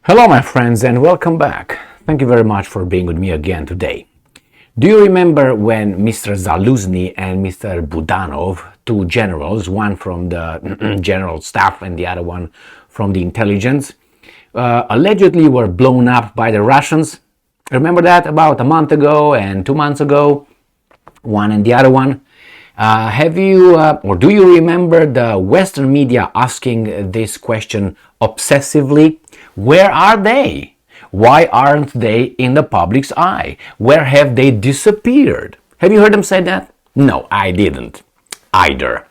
Hello my friends and welcome back. Thank you very much for being with me again today. Do you remember when Mr. Zaluzny and Mr. Budanov, two generals, one from the general staff and the other one from the intelligence, allegedly were blown up by the Russians? Remember that about a month ago and 2 months ago, one and the other one? Have you or do you remember the Western media asking this question obsessively? Where are they? Why aren't they in the public's eye? Where have they disappeared? Have you heard them say that? No, I didn't either.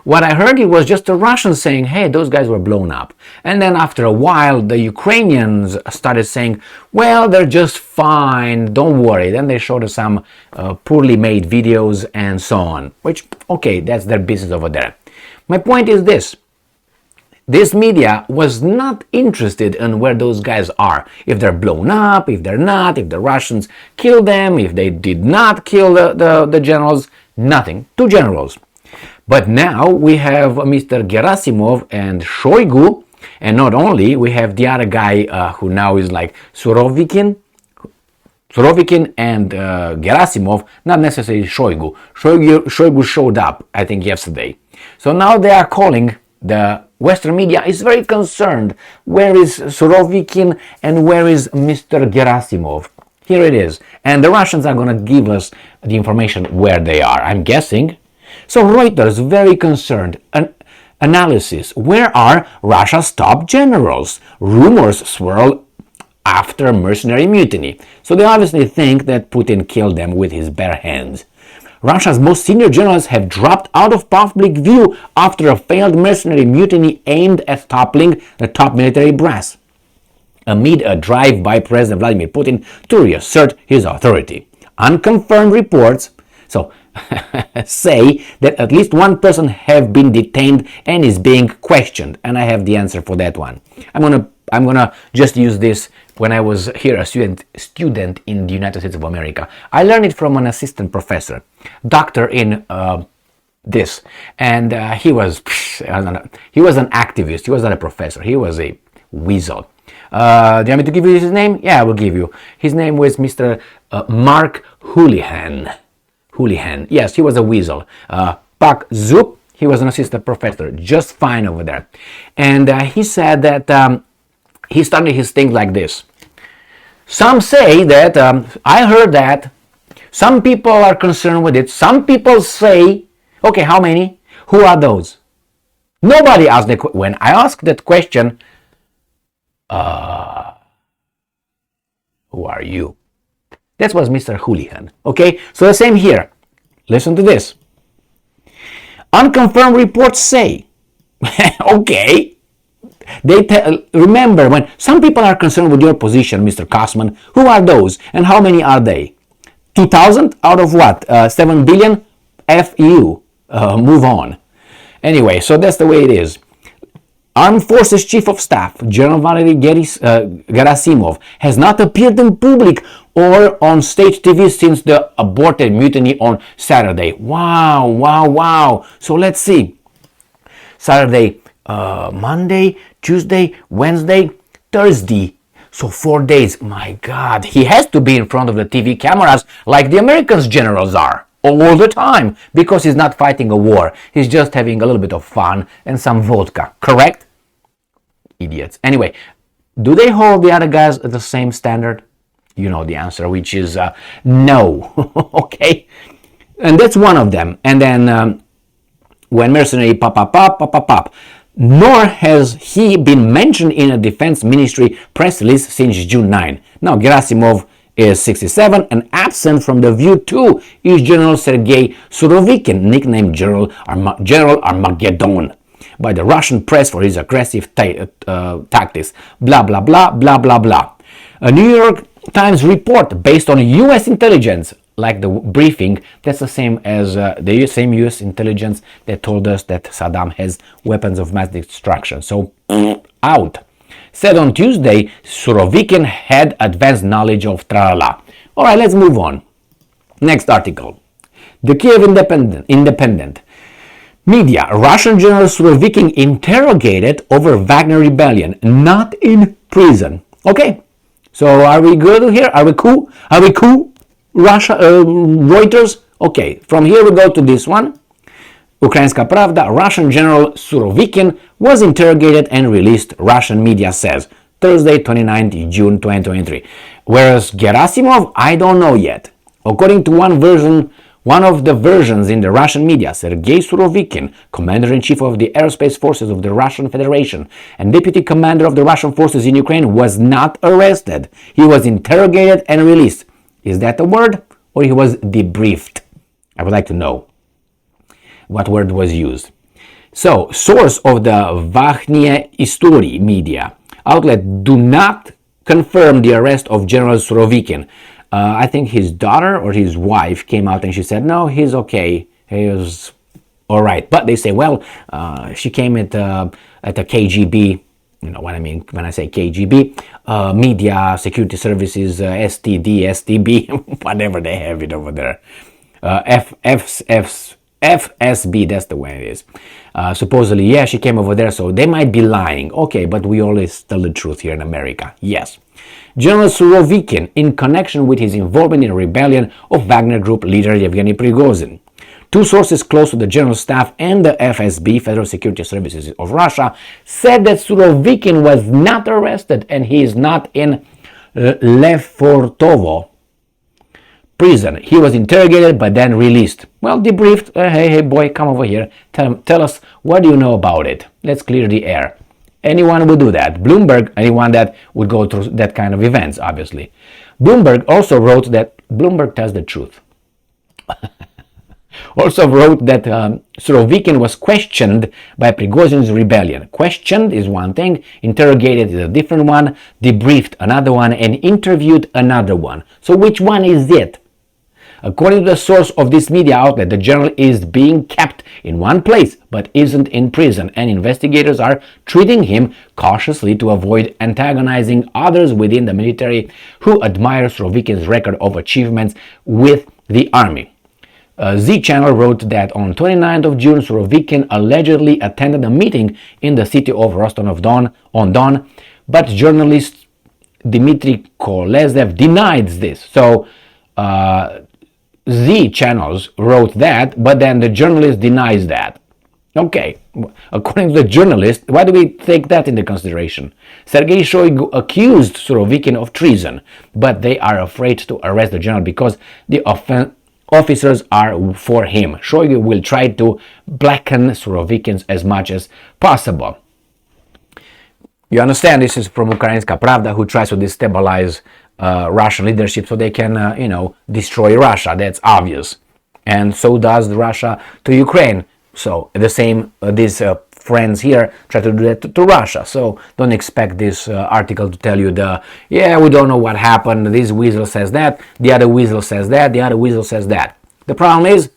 What I heard, it was just the Russians saying, hey, those guys were blown up. And then after a while, the Ukrainians started saying, well, they're just fine, don't worry. Then they showed us some poorly made videos and so on, which, okay, that's their business over there. My point is this. This media was not interested in where those guys are. If they're blown up, if they're not, if the Russians killed them, if they did not kill the generals, nothing. Two generals. But now we have Mr. Gerasimov and Shoigu, and not only, we have the other guy who now is like Surovikin and Gerasimov, not necessarily Shoigu. Shoigu showed up, I think, yesterday. So now they are calling, the Western media is very concerned. Where is Surovikin and where is Mr. Gerasimov? Here it is. And the Russians are going to give us the information where they are, I'm guessing. So Reuters, very concerned. An analysis. Where are Russia's top generals? Rumors swirl after mercenary mutiny. So they obviously think that Putin killed them with his bare hands. Russia's most senior generals have dropped out of public view after a failed mercenary mutiny aimed at toppling the top military brass, amid a drive by President Vladimir Putin to reassert his authority. Unconfirmed reports say that at least one person have been detained and is being questioned, and I have the answer for that one. I'm gonna just use this. When I was here a student in the United States of America, I learned it from an assistant professor, doctor in this, and he was an activist. He was not a professor. He was a weasel. Do you want me to give you his name? Yeah, I will give you. His name was Mr. Mark Houlihan. Yes, he was a weasel. Pak Zup, he was an assistant professor, just fine over there. And he said that he started his thing like this. Some say that, I heard that, some people are concerned with it. Some people say, okay, how many? Who are those? Nobody asked the question. When I asked that question, who are you? That was Mr. Houlihan. Okay, so the same here. Listen to this. Unconfirmed reports say, okay, remember, when some people are concerned with your position, Mr. Kosman, who are those and how many are they? 2,000 out of what? 7 billion? F you. Move on. Anyway, so that's the way it is. Armed Forces Chief of Staff, General Valery Gerasimov, has not appeared in public or on state TV since the aborted mutiny on Saturday. Wow. So let's see. Saturday, Monday, Tuesday, Wednesday, Thursday. So 4 days. My God, he has to be in front of the TV cameras like the Americans' generals are all the time, because he's not fighting a war. He's just having a little bit of fun and some vodka. Correct? Idiots. Anyway, do they hold the other guys at the same standard? You know the answer, which is no. Okay? And that's one of them. And then when mercenary pop. Nor has he been mentioned in a defense ministry press release since June 9. Now, Gerasimov is 67 and absent from the view too is General Sergei Surovikin, nicknamed General Armageddon by the Russian press for his aggressive tactics. Blah, blah, blah, blah, blah, blah. A New York Times report based on U.S. intelligence, like the briefing, that's the same as the same U.S. intelligence that told us that Saddam has weapons of mass destruction. So, out. Said on Tuesday, Surovikin had advanced knowledge of tralala. Alright, let's move on. Next article. The Kiev Independent. Media. Russian General Surovikin interrogated over Wagner rebellion, not in prison. Okay, so are we good here? Are we cool? Are we cool? Russia, Reuters? Okay, from here we go to this one. Ukrainska Pravda, Russian General Surovikin was interrogated and released, Russian media says, Thursday, 29th June 2023. Whereas Gerasimov, I don't know yet. According to one of the versions in the Russian media, Sergei Surovikin, Commander-in-Chief of the Aerospace Forces of the Russian Federation and Deputy Commander of the Russian Forces in Ukraine, was not arrested. He was interrogated and released. Is that a word? Or he was debriefed? I would like to know what word was used. So, source of the Vakhnie Istory media outlet do not confirm the arrest of General Surovikin. I think his daughter or his wife came out and she said, no, he's okay. He was all right. But they say, well, she came at the KGB, you know what I mean when I say KGB, Media Security Services, STD, STB, whatever they have it over there. FSB, that's the way it is. Supposedly, yeah, she came over there, so they might be lying. Okay, but we always tell the truth here in America. Yes. General Surovikin, in connection with his involvement in a rebellion of Wagner Group leader Yevgeny Prigozhin. Two sources close to the General Staff and the FSB, Federal Security Services of Russia, said that Surovikin was not arrested and he is not in Lefortovo prison. He was interrogated but then released. Well, debriefed. Hey boy, come over here. Tell us, what do you know about it? Let's clear the air. Anyone would do that. Bloomberg, anyone that would go through that kind of events, obviously. Bloomberg also wrote that, Bloomberg tells the truth. Also wrote that Surovikin was questioned by Prigozhin's rebellion. Questioned is one thing, interrogated is a different one, debriefed another one, and interviewed another one. So which one is it? According to the source of this media outlet, the general is being kept in one place but isn't in prison, and investigators are treating him cautiously to avoid antagonizing others within the military who admire Surovikin's record of achievements with the army. Z Channel wrote that on 29th of June, Surovikin allegedly attended a meeting in the city of Rostov-on-Don, but journalist Dmitry Kolesev denied this. So, Z channels wrote that, but then the journalist denies that. Okay, according to the journalist, why do we take that into consideration? Sergei Shoigu accused Surovikin of treason, but they are afraid to arrest the general because the officers are for him. Shoigu will try to blacken Surovikin as much as possible. You understand, this is from Ukrainska Pravda, who tries to destabilize Russian leadership so they can, destroy Russia. That's obvious. And so does Russia to Ukraine. So the same, these friends here try to do that to Russia. So don't expect this article to tell you we don't know what happened. This weasel says that, the other weasel says that, the other weasel says that. The problem is,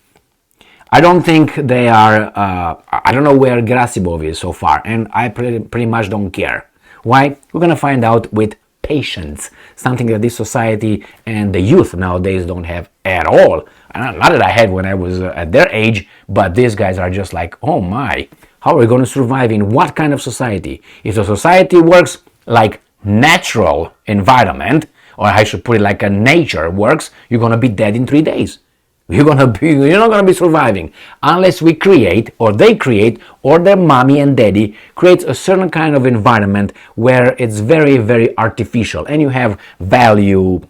I don't think they are, I don't know where Gerasimov is so far, and I pretty much don't care. Why? We're going to find out with patience, something that this society and the youth nowadays don't have at all. Not that I had when I was at their age, but these guys are just like, oh my, how are we going to survive in what kind of society? If the society works like natural environment, or I should put it like a nature works, you're going to be dead in 3 days. You're not going to be surviving unless we create, or they create, or their mommy and daddy creates a certain kind of environment where it's very, very artificial and you have value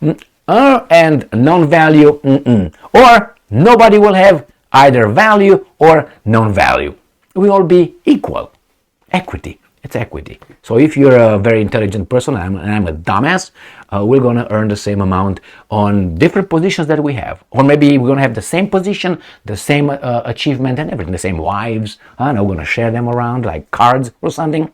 and non-value, or nobody will have either value or non-value. We all be equal. Equity. It's equity. So if you're a very intelligent person and I'm a dumbass, we're going to earn the same amount on different positions that we have. Or maybe we're going to have the same position, the same achievement and everything, the same wives. I don't know, we're going to share them around like cards or something.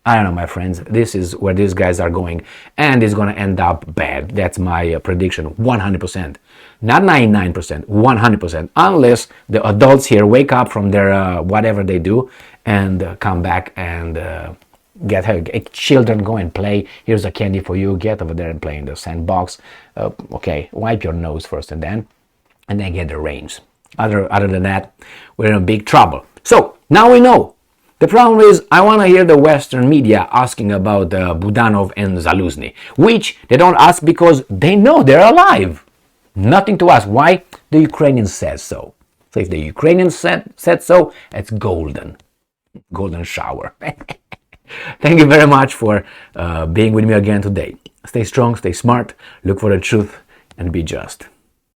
I don't know, my friends. This is where these guys are going, and it's going to end up bad. That's my prediction, 100%. Not 99%, 100%. Unless the adults here wake up from their whatever they do and come back and get her children, go and play. Here's a candy for you. Get over there and play in the sandbox. Okay, wipe your nose first and then get the reins. Other than that, we're in a big trouble. So now we know The problem is, I want to hear the Western media asking about Budanov and Zaluzny, which they don't ask because they know they're alive. Nothing to ask. Why? The Ukrainians said so. So if the Ukrainians said so, it's golden. Golden shower. Thank you very much for being with me again today. Stay strong, stay smart, look for the truth, and be just.